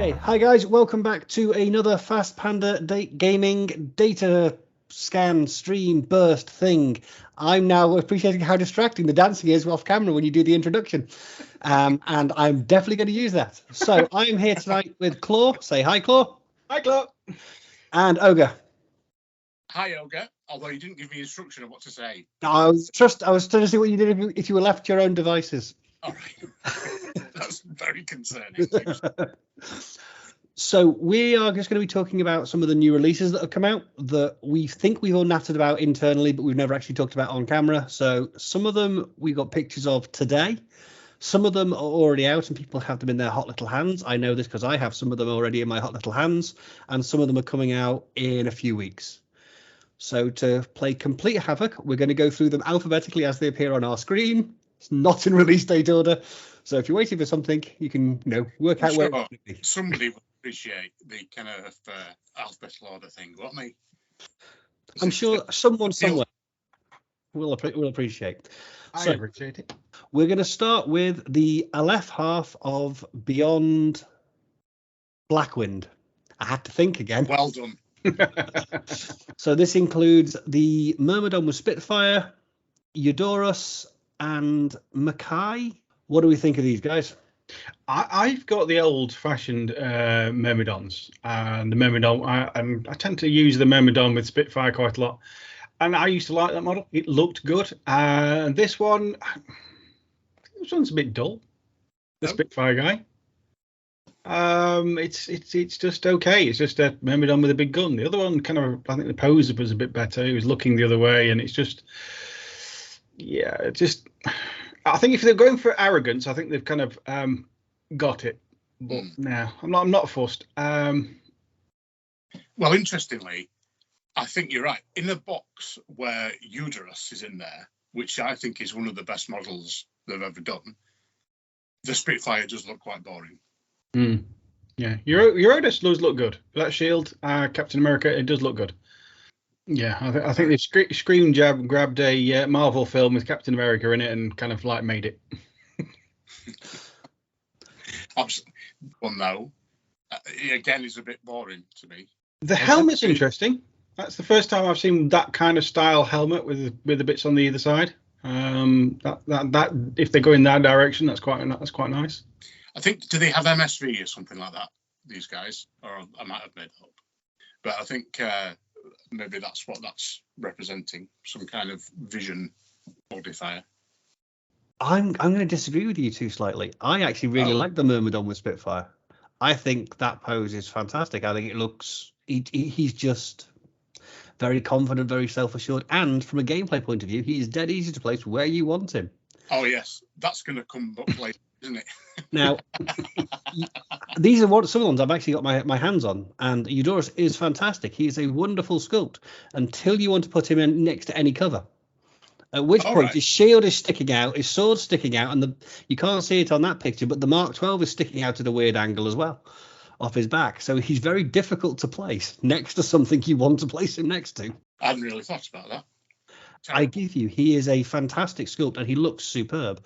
Okay, hi guys, welcome back to another Fast Panda gaming data scan stream burst thing. I'm now appreciating how distracting the dancing is off camera when you do the introduction. And I'm definitely going to use that. So I'm here tonight with Claw. Say hi, Claw. Hi, Claw. And Ogre. Hi, Ogre. Although you didn't give me instruction of what to say. I was trying to see what you did if you were left to your own devices. All right. That's very concerning. So we are just going to be talking about some of the new releases that have come out that we think we've all nattered about internally, but we've never actually talked about on camera. So some of them we got pictures of today. Some of them are already out and people have them in their hot little hands. I know this because I have some of them already in my hot little hands, and some of them are coming out in a few weeks. So to play complete havoc, we're going to go through them alphabetically as they appear on our screen. It's not in release date order. So if you're waiting for something, you can, work out where it's going to be. Somebody will appreciate the kind of alphabetical order thing, won't they? I'm sure someone somewhere will appreciate. I appreciate it. We're going to start with the Aleph half of Beyond Blackwind. I had to think again. Well done. So this includes the Murmurdom with Spitfire, Eudorus, and Mackay. What do we think of these guys? I've got the old-fashioned Myrmidons, and the Myrmidon. I tend to use the Myrmidon with Spitfire quite a lot, and I used to like that model. It looked good. And this one's a bit dull. The Spitfire guy. It's just okay. It's just a Myrmidon with a big gun. The other one I think the pose was a bit better. He was looking the other way, and it's just, I think if they're going for arrogance, I think they've kind of got it. But no, I'm not fussed. Well, interestingly, I think you're right. In a box where Eudorus is in there, which I think is one of the best models they've ever done, the Spitfire does look quite boring. Yeah, Eurodus does look good. That shield, Captain America, it does look good. Yeah, I think they grabbed a Marvel film with Captain America in it and kind of like made it. Well, no. Again, it's a bit boring to me. The helmet's interesting. That's the first time I've seen that kind of style helmet with the bits on the either side. That if they go in that direction, that's quite nice. I think, do they have MSV or something like that, these guys? Or I might have made it up. But I think maybe that's what that's representing, some kind of vision modifier. I'm going to disagree with you two slightly. I actually really like the Myrmidon with Spitfire. I think that pose is fantastic. I think it looks... He's just very confident, very self-assured. And from a gameplay point of view, he is dead easy to place where you want him. Oh, yes. That's going to come up later, isn't it? Now, these are some of the ones I've actually got my hands on, and Eudorus is fantastic. He is a wonderful sculpt until you want to put him in next to any cover. At which point his shield is sticking out, his sword's sticking out, and you can't see it on that picture, but the Mark 12 is sticking out at a weird angle as well off his back. So he's very difficult to place next to something you want to place him next to. I hadn't really thought about that. I give you, he is a fantastic sculpt and he looks superb.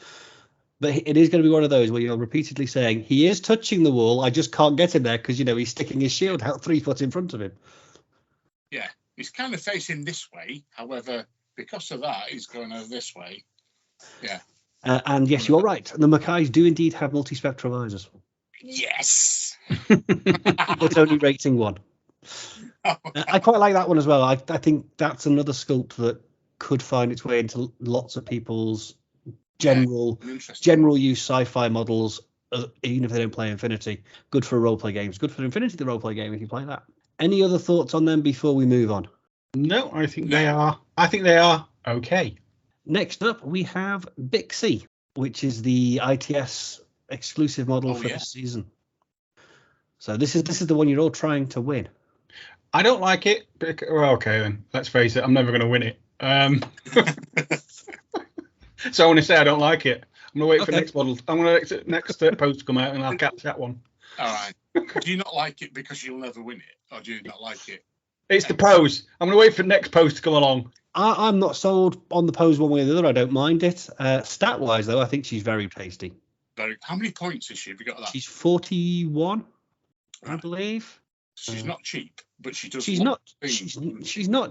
But it is going to be one of those where you're repeatedly saying, he is touching the wall, I just can't get him there because, he's sticking his shield out 3 foot in front of him. Yeah, he's kind of facing this way. However, because of that, he's going over this way. Yeah. And yes, you're right. The Mackays do indeed have multi-spectral visors. Yes! But only rating 1. I quite like that one as well. I think that's another sculpt that could find its way into lots of people's general use sci-fi models, even if they don't play Infinity. Good for role-play games. Good for Infinity, the role-play game, if you play that. Any other thoughts on them before we move on? No, I think they are okay. Next up, we have Bixie, which is the ITS exclusive model for this season. So this is the one you're all trying to win. I don't like it. Okay, then. Let's face it, I'm never going to win it. So I want to say I don't like it. I'm going to wait for next model. I'm going to next post to come out and I'll catch that one. All right. Do you not like it because you'll never win it? Or do you not like it? It's the pose. I'm going to wait for next post to come along. I'm not sold on the pose one way or the other. I don't mind it. Stat-wise, though, I think she's very tasty. How many points is she? Have you got that? She's 41. I believe. She's not cheap, but she does. She's not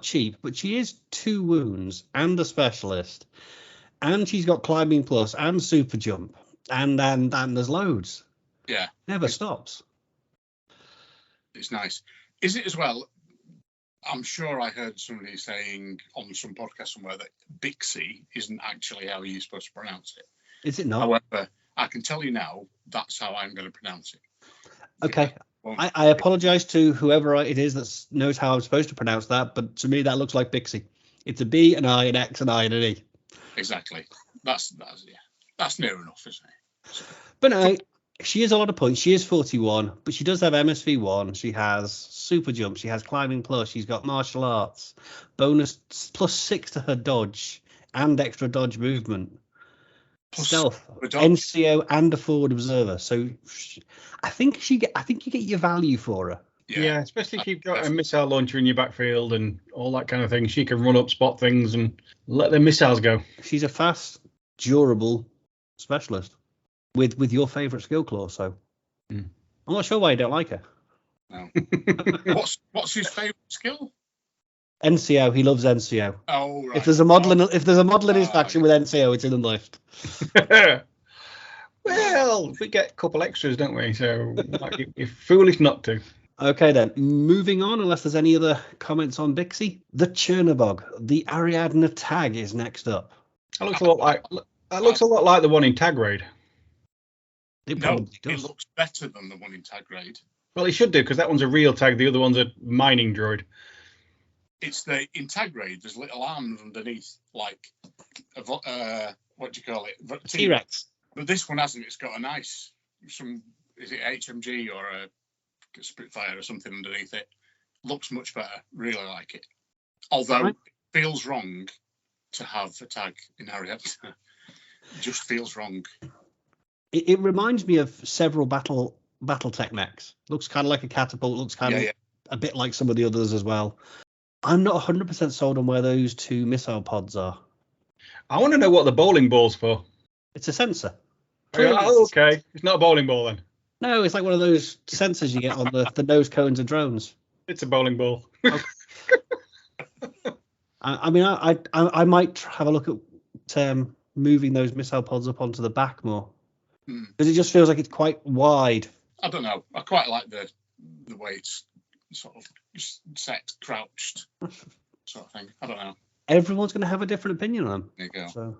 cheap, but she is 2 wounds and a specialist, and she's got climbing plus and super jump, and there's loads. Yeah, never stops. It's nice. Is it as well? I'm sure I heard somebody saying on some podcast somewhere that Bixie isn't actually how you're supposed to pronounce it. Is it not? However, I can tell you now that's how I'm going to pronounce it. Okay. I apologise to whoever it is that knows how I'm supposed to pronounce that, but to me that looks like Bixie. It's a B, an I, an X, an I, and an E. Exactly. That's near enough, isn't it? So, but no, she is a lot of points. She is 41, but she does have MSV1. She has super jump. She has climbing plus. She's got martial arts, bonus +6 to her dodge and extra dodge movement. Stealth, NCO, and a forward observer. So I think you get your value for her. Yeah, especially if you've got a missile launcher in your backfield and all that kind of thing. She can run up, spot things, and let the missiles go. She's a fast, durable specialist with your favourite skill claw. So I'm not sure why you don't like her. No. What's his favourite skill? NCO. He loves NCO. Oh, right. If there's a model in his faction with NCO, it's in the list. Well, we get a couple extras, don't we? So you're foolish not to. Okay then, moving on, unless there's any other comments on Bixie. The Chernobog, the ArDNA Tag is next up. That looks a lot like the one in Tag Raid. It probably does. It looks better than the one in Tag Raid. Well, it should do, because that one's a real tag. The other one's a mining droid. It's in Tag Raid. There's little arms underneath, like what do you call it? T-Rex. But this one hasn't. It's got a nice is it HMG or a Spitfire or something underneath it. Looks much better. Really like it. Although it feels wrong to have a tag in ArDNA. Just feels wrong. It reminds me of several BattleTech mechs. Looks kind of like a catapult. Looks kind of a bit like some of the others as well. I'm not 100% sold on where those 2 missile pods are. I want to know what the bowling ball's for. It's a sensor. Oh, okay. It's not a bowling ball then. No, it's like one of those sensors you get on the nose cones of drones. It's a bowling ball. Okay. I mean, I might have a look at moving those missile pods up onto the back more. Because it just feels like it's quite wide. I don't know. I quite like the way it's sort of set, crouched sort of thing. I don't know. Everyone's going to have a different opinion on them. There you go. So.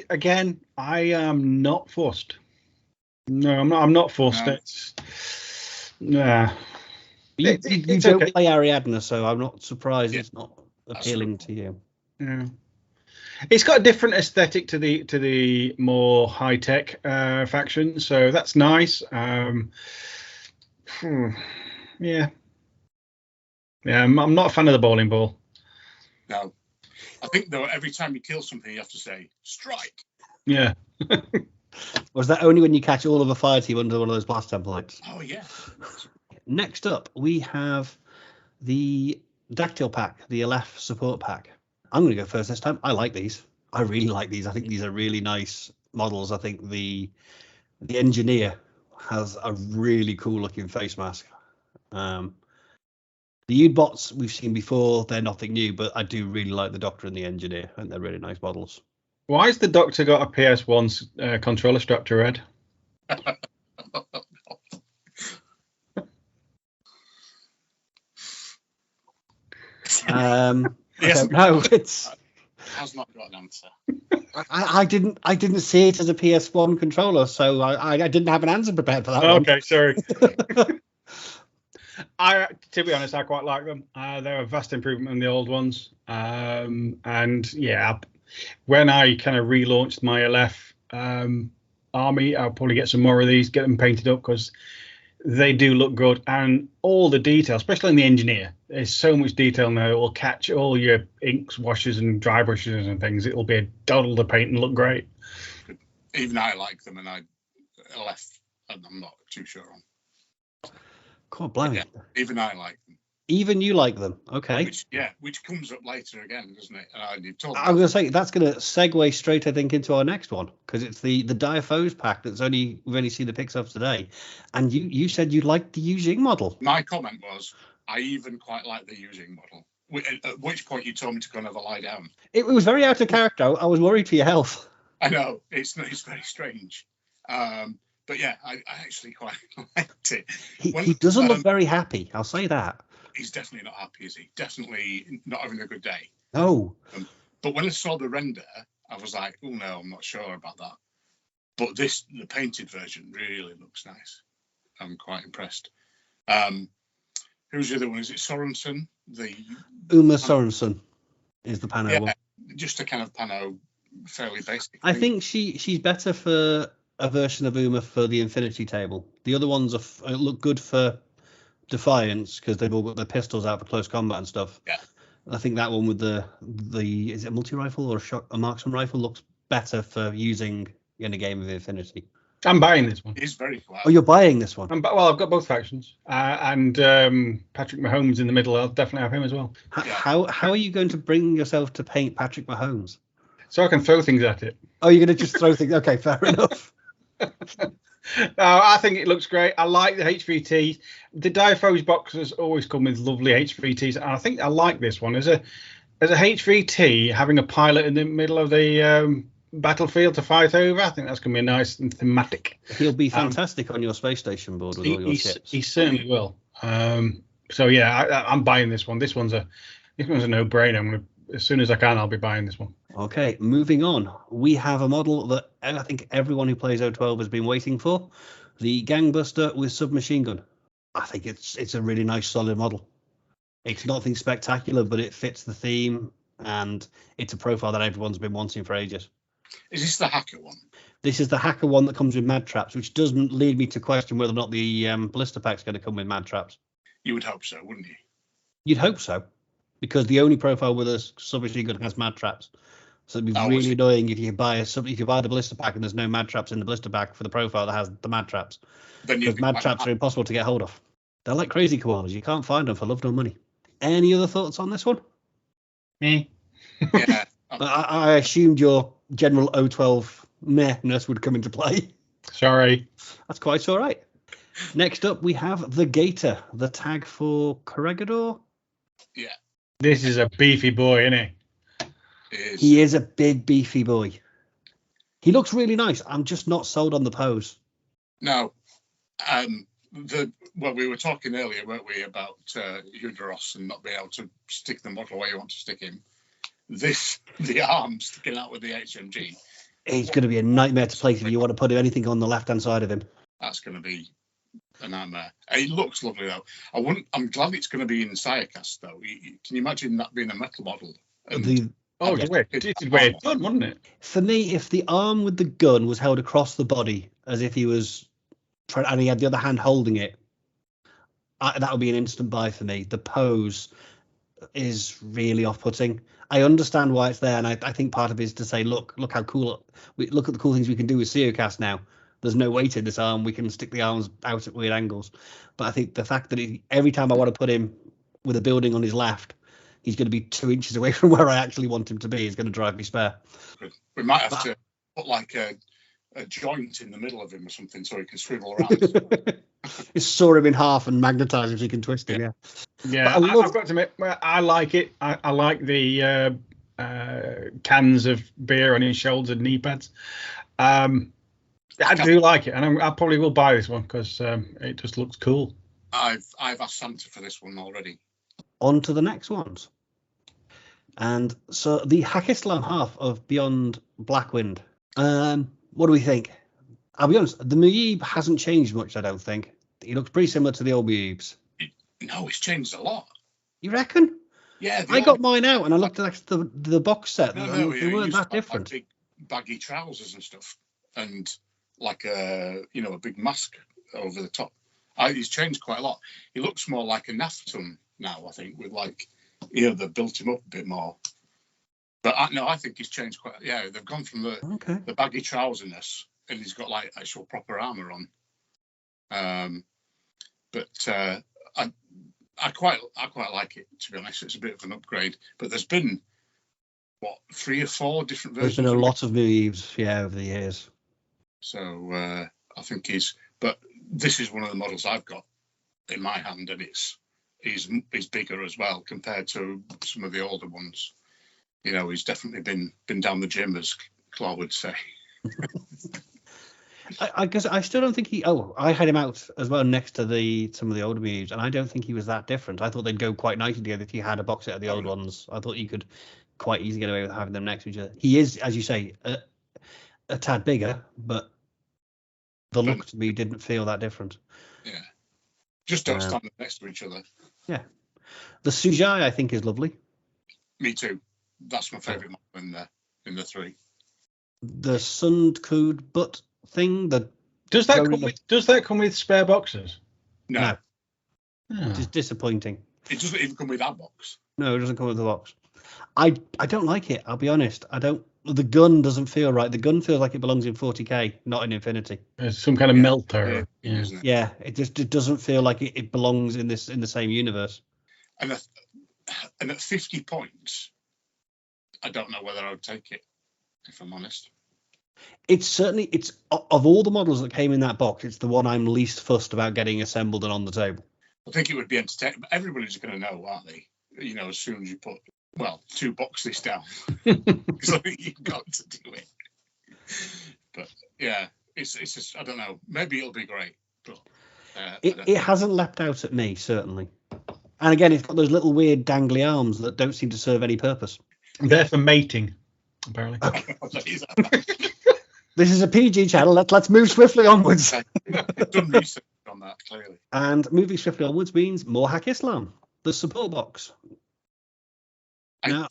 Again, I am not fussed. No, I'm not fussed. No. You don't play ArDNA, so I'm not surprised it's not appealing to you. Yeah. It's got a different aesthetic to the more high tech faction, so that's nice. Yeah, I'm not a fan of the bowling ball. No, I think though every time you kill something, you have to say strike. Yeah. Was that only when you catch all of a fire team under one of those blast templates? Oh yeah. Next up, we have the Dactyl pack, the LF support pack. I'm going to go first this time. I like these. I really like these. I think these are really nice models. I think the engineer has a really cool looking face mask. The U-bots we've seen before, they're nothing new, but I do really like the Doctor and the engineer. I think they're really nice models. Why has the Doctor got a PS1 controller strapped to her head? Yes. No, it's has not got an answer. I didn't see it as a PS1 controller, so I didn't have an answer prepared for that. Okay, sorry. To be honest, I quite like them. They're a vast improvement on the old ones. And yeah, when I kind of relaunched my LF army, I'll probably get some more of these, get them painted up, because they do look good. And all the detail, especially in the engineer, there's so much detail now. It will catch all your inks, washes and dry brushes and things. It'll be a doddle to paint and look great. Even I like them, and I left, and I'm not too sure on. God, blimey. Yeah, even I like them. Even you like them, okay? Which comes up later again, doesn't it? You've told me I'm going to say that's going to segue straight, I think, into our next one, because it's the Diphose Pack we've only seen the pics of today, and you said you liked the Yu Jing model. My comment was, I even quite like the Yu Jing model. At which point you told me to go and have a lie down. It was very out of character. I was worried for your health. I know it's very strange, but yeah, I actually quite liked it. He doesn't look very happy. I'll say that. He's definitely not happy, is he? Definitely not having a good day. No. But when I saw the render, I was like, oh no, I'm not sure about that. But the painted version really looks nice. I'm quite impressed. Who's the other one? Is it Sorensen? Uma Sorensen is the Pano one. Just a kind of Pano, fairly basic. I think she's better for a version of Uma for the Infinity table. The other ones look good for Defiance because they've all got their pistols out for close combat and stuff. Yeah. I think that one with the is it a multi-rifle or a marksman rifle looks better for using in a game of Infinity. I'm buying this one. It's very quiet. Oh, you're buying this one? I've got both factions. And Patrick Mahomes in the middle. I'll definitely have him as well. How are you going to bring yourself to paint Patrick Mahomes? So I can throw things at it. Oh, you're going to just throw things? Okay, fair enough. No, I think it looks great. I like the HVT. The Diphose boxes always come with lovely HVTs, and I think I like this one as a HVT having a pilot in the middle of the battlefield to fight over. I think that's going to be nice and thematic. He'll be fantastic on your space station board with all your ships. He certainly will. So yeah, I'm buying this one. This one's a no-brainer. As soon as I can, I'll be buying this one. Okay, moving on. We have a model that I think everyone who plays O12 has been waiting for. The Gangbuster with submachine gun. I think it's a really nice, solid model. It's nothing spectacular, but it fits the theme, and it's a profile that everyone's been wanting for ages. Is this the hacker one? This is the hacker one that comes with mad traps, which does lead me to question whether or not the blister pack's going to come with mad traps. You would hope so, wouldn't you? You'd hope so, because the only profile with a submachine gun has mad traps. So it'd be really annoying if you buy the blister pack and there's no mad traps in the blister pack for the profile that has the mad traps. Because mad traps are impossible to get hold of. They're like crazy koalas. You can't find them for love nor money. Any other thoughts on this one? Me. Yeah. I assumed your general O12 mehness would come into play. Sorry. That's quite all right. Next up, we have the Gator, the tag for Corregidor. Yeah. This is a beefy boy, isn't he? He is a big, beefy boy. He looks really nice. I'm just not sold on the pose. No. We were talking earlier, weren't we, about Uderos and not being able to stick the model where you want to stick him. The arm sticking out with the HMG. It's going to be a nightmare to place if you want to put anything on the left-hand side of him. That's going to be a nightmare. It looks lovely, though. I'm glad it's going to be in Siacast, though. Can you imagine that being a metal model? It's weird done, wasn't it? For me, if the arm with the gun was held across the body as if he was trying, and he had the other hand holding it, that would be an instant buy for me. The pose is really off-putting. I understand why it's there, and I think part of it is to say, look how cool. Look at the cool things we can do with Siacast now. There's no weight in this arm. We can stick the arms out at weird angles. But I think the fact that every time I want to put him with a building on his left, he's going to be 2 inches away from where I actually want him to be is going to drive me spare. We might have to put like a joint in the middle of him or something so he can swivel around. Just saw him in half and magnetize him so he can twist him. Yeah. I've got to admit, I like it. I like the cans of beer on his shoulders and knee pads. I do like it, and I probably will buy this one because it just looks cool. I've asked Santa for this one already. On to the next ones. And so the Hakislam half of Beyond Blackwind. What do we think? I'll be honest, the Muyeeb hasn't changed much, I don't think. He looks pretty similar to the old Muyeebs. No, it's changed a lot. You reckon? Yeah. I got mine out and I looked at the box set. No, they weren't that different. Like big baggy trousers and stuff, and like a big mask over the top. He's changed quite a lot. He looks more like a Naftum now, I think, with they built him up a bit more. But I think he's changed quite. Yeah, they've gone from the baggy trouserness, and he's got like actual proper armor on. But I quite like it, to be honest. It's a bit of an upgrade, but there's been what 3 or 4 different versions. There's been a lot of moves, over the years. So I think but this is one of the models I've got in my hand, and he's bigger as well compared to some of the older ones. He's definitely been down the gym, as Claw would say. I guess I still don't think he. Oh, I had him out as well next to some of the older moves, and I don't think he was that different. I thought they'd go quite nicely together if you had a box set of the old ones. I thought you could quite easily get away with having them next to each other. He is, as you say, a tad bigger, but the look to me didn't feel that different. Yeah, just don't stand next to each other. Yeah, the Sujai I think is lovely. Me too. That's my favourite model in the 3. The Sundkud butt thing. Does that come with spare boxes? No. It's disappointing. It doesn't even come with that box. No, it doesn't come with the box. I don't like it. I'll be honest. I don't. The gun doesn't feel right. The gun feels like it belongs in 40k, not in Infinity. It's some kind of melter. Yeah, it doesn't feel like it belongs in the same universe. And at 50 points, I don't know whether I would take it, if I'm honest. It's of all the models that came in that box, it's the one I'm least fussed about getting assembled and on the table. I think it would be entertaining. Everybody's going to know, aren't they? As soon as you put 2 boxes down, so you've got to do it. But yeah, it's just, I don't know. Maybe it'll be great, but it hasn't leapt out at me, certainly. And again, it's got those little weird dangly arms that don't seem to serve any purpose. They're for mating, apparently. This is a PG channel. Let's move swiftly onwards. I've done research on that, clearly. And moving swiftly onwards means more Hack Islam, the support box. I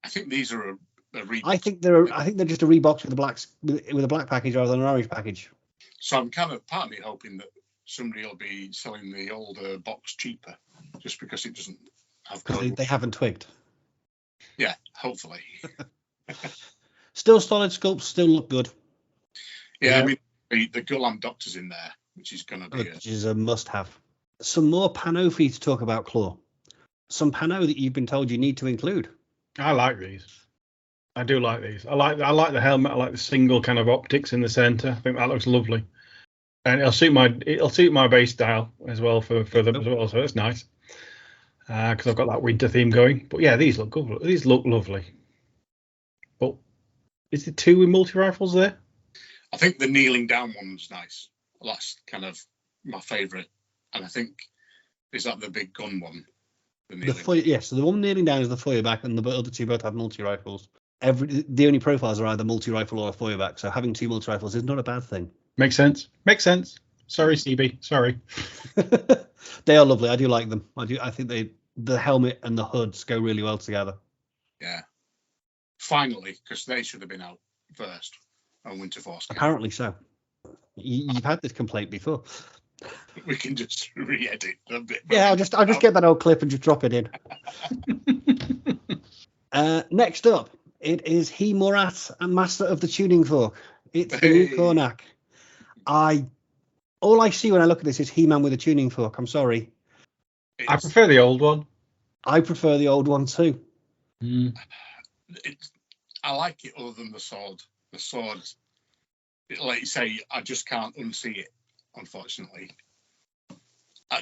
think these are a rebox. I think they're just a rebox with a black package rather than an orange package. So I'm kind of partly hoping that somebody will be selling the older box cheaper, just because it doesn't have. Because they haven't twigged. Yeah, hopefully. Still solid sculpts, still look good. Yeah, I mean the Gulam Doctor's in there, which is going to be which is a must-have. Some more Pano for you to talk about, Claw. Some Pano that you've been told you need to include. I like these. I do like these. I like the helmet. I like the single kind of optics in the centre. I think that looks lovely, and it'll suit my base style as well for them as well. So that's nice because I've got that winter theme going. But yeah, these look good. These look lovely. But is it 2 with multi rifles there? I think the kneeling down one's nice. That's kind of my favourite. And I think, is that the big gun one? So the one kneeling down is the Feuerback, and the other 2 both have multi rifles. The only profiles are either multi rifle or a Feuerback, so having 2 multi rifles is not a bad thing. Makes sense. Sorry, CB. Sorry. They are lovely. I do like them. I think the helmet and the hoods go really well together. Yeah. Finally, because they should have been out first on Winter Force. Apparently so. You've had this complaint before. We can just re-edit a bit. Yeah, I'll just get that old clip and just drop it in. Next up, it is He Morat and Master of the Tuning Fork. It's the new Cornac. All I see when I look at this is He-Man with a tuning fork. I'm sorry. I prefer the old one. I prefer the old one too. I like it other than the sword. The sword, like you say, I just can't unsee it, unfortunately.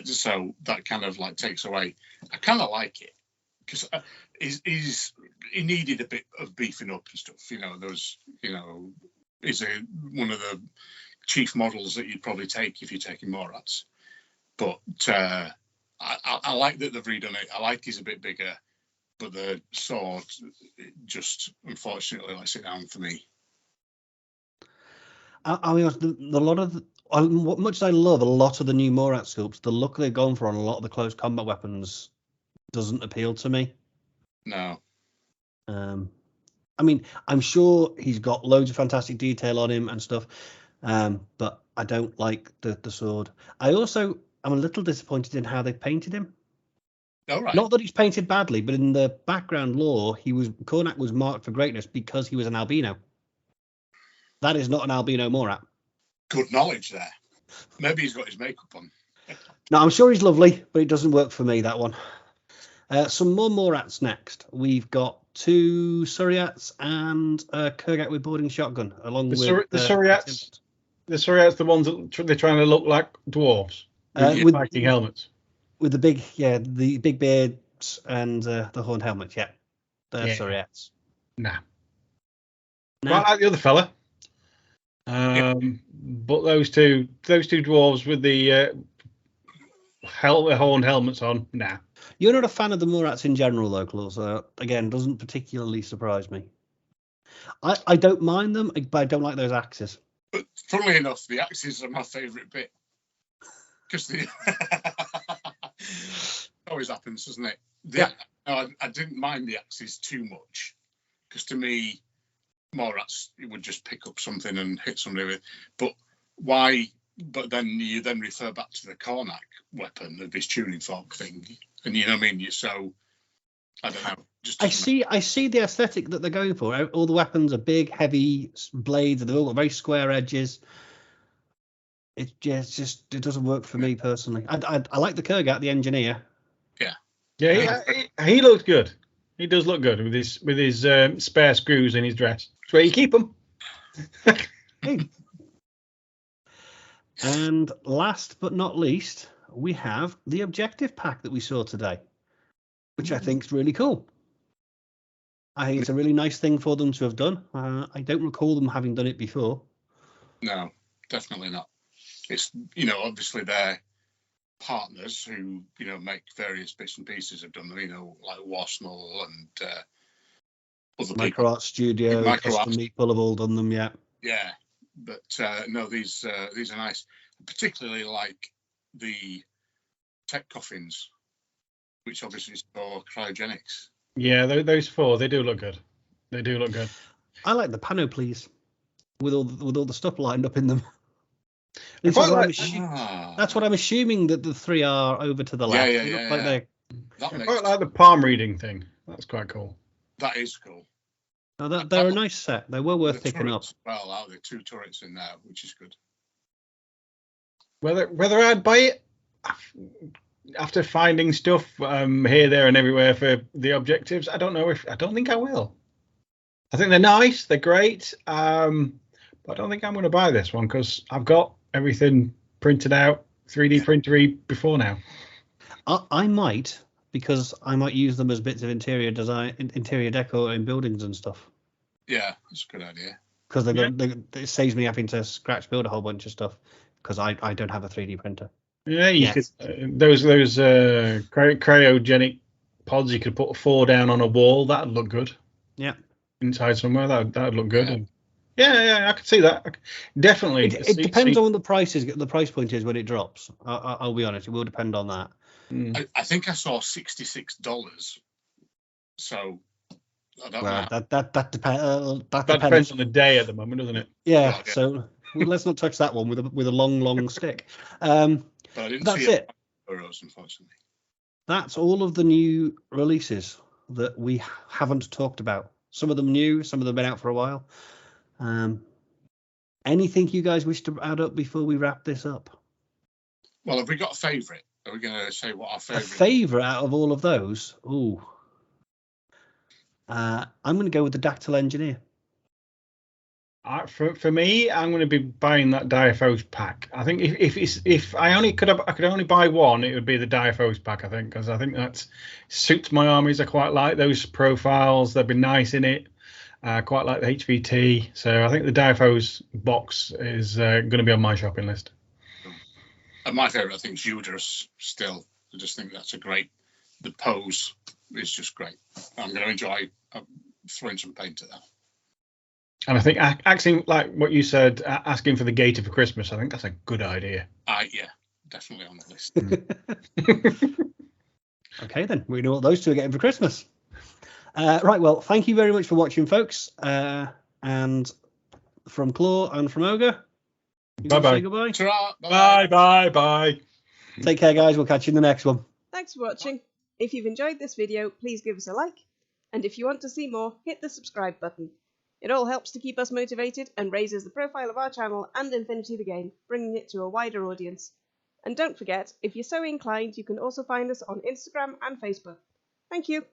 So that kind of like takes away. I kind of like it because he needed a bit of beefing up and stuff. He's one of the chief models that you'd probably take if you're taking Morats. But I like that they've redone it. I like he's a bit bigger, but the sword just unfortunately lets it down for me. I mean, much as I love a lot of the new Morat sculpts, the look they've gone for on a lot of the close combat weapons doesn't appeal to me. No. I mean, I'm sure he's got loads of fantastic detail on him and stuff, but I don't like the sword. I'm a little disappointed in how they painted him. All right. Not that he's painted badly, but in the background lore, Cornac was marked for greatness because he was an albino. That is not an albino Morat. Good knowledge there. Maybe he's got his makeup on. No, I'm sure he's lovely, but it doesn't work for me, that one. Some more Morats next. We've got 2 Suriats and a Kurgat with boarding shotgun, along with the Suriats. The Suriats, the ones that they're trying to look like dwarves with fighting helmets. With the big beards and the horned helmets. Yeah, they're Suriats. Nah. Quite like the other fella. But those two dwarves with the horned helmets on, nah. You're not a fan of the Morats in general, though, Claw, so again, doesn't particularly surprise me. I don't mind them, but I don't like those axes. But funnily enough, the axes are my favourite bit. Because always happens, doesn't it? I didn't mind the axes too much. Because to me, Morats, it would just pick up something and hit somebody with. But why? But then you refer back to the Karnak weapon, of this tuning fork thing. And you know what I mean? You're so, I don't know. I see the aesthetic that they're going for. All the weapons are big, heavy blades, and they've all got very square edges. It doesn't work for me personally. I like the Kurgat, the engineer. Yeah, he looks good. He does look good with his spare screws in his dress. That's where you keep them. And last but not least, we have the objective pack that we saw today, which I think is really cool. I think it's a really nice thing for them to have done. I don't recall them having done it before. No, definitely not. It's, obviously they're partners who, make various bits and pieces have done them, like Wasnell and other people. Micro Art Studio, Custom Meatball have all done them, yeah. Yeah, but no, these are nice. Particularly like the tech coffins, which obviously is for cryogenics. Yeah, those 4, they do look good. They do look good. I like the panoplies with all the stuff lined up in them. That's what I'm assuming that the 3 are over to the left. I quite like the palm reading thing. That's quite cool. That is cool. No, they're a nice set. They were worth picking up. Well, there are 2 turrets in there, which is good. Whether I'd buy it after finding stuff here, there, and everywhere for the objectives, I don't think I will. I think they're nice, they're great, but I don't think I'm going to buy this one because I've got everything printed out, 3D printery before now. I might, because I might use them as bits of interior design, interior decor in buildings and stuff. Yeah, that's a good idea. Because it saves me having to scratch build a whole bunch of stuff. Because I don't have a 3D printer. Yeah, you could those cryogenic pods. You could put 4 down on a wall. That'd look good. Yeah, inside somewhere that'd look good. Yeah, I could see that. Definitely. It depends on what the price is. The price point is when it drops. I'll be honest. It will depend on that. I think I saw $66. So I don't know. That depends on the day at the moment, doesn't it? Yeah. So. Let's not touch that one with a long stick. But I didn't that's see it. Euros, unfortunately. That's all of the new releases that we haven't talked about. Some of them new, some of them been out for a while. Anything you guys wish to add up before we wrap this up? Well, have we got a favourite? Are we going to say what our favourite? A favourite out of all of those? Ooh. I'm going to go with the Dactyl Engineer. For me, I'm going to be buying that Diphose Pack. I think if I could only buy one, it would be the Diphose Pack. I think because I think that suits my armies. I quite like those profiles. They've been nice in it. I quite like the HVT. So I think the Diphose box is going to be on my shopping list. And my favourite, I think, is Udrus still. I just think that's the pose is just great. I'm going to enjoy throwing some paint at that. And I think asking, like what you said, asking for the gator for Christmas, I think that's a good idea. Yeah, definitely on the list. Okay, then. We know what those 2 are getting for Christmas. Right, well, thank you very much for watching, folks. And from Claw and from Ogre, bye-bye. Goodbye. Bye. Take care, guys. We'll catch you in the next one. Thanks for watching. If you've enjoyed this video, please give us a like. And if you want to see more, hit the subscribe button. It all helps to keep us motivated and raises the profile of our channel and Infinity the Game, bringing it to a wider audience. And don't forget, if you're so inclined, you can also find us on Instagram and Facebook. Thank you.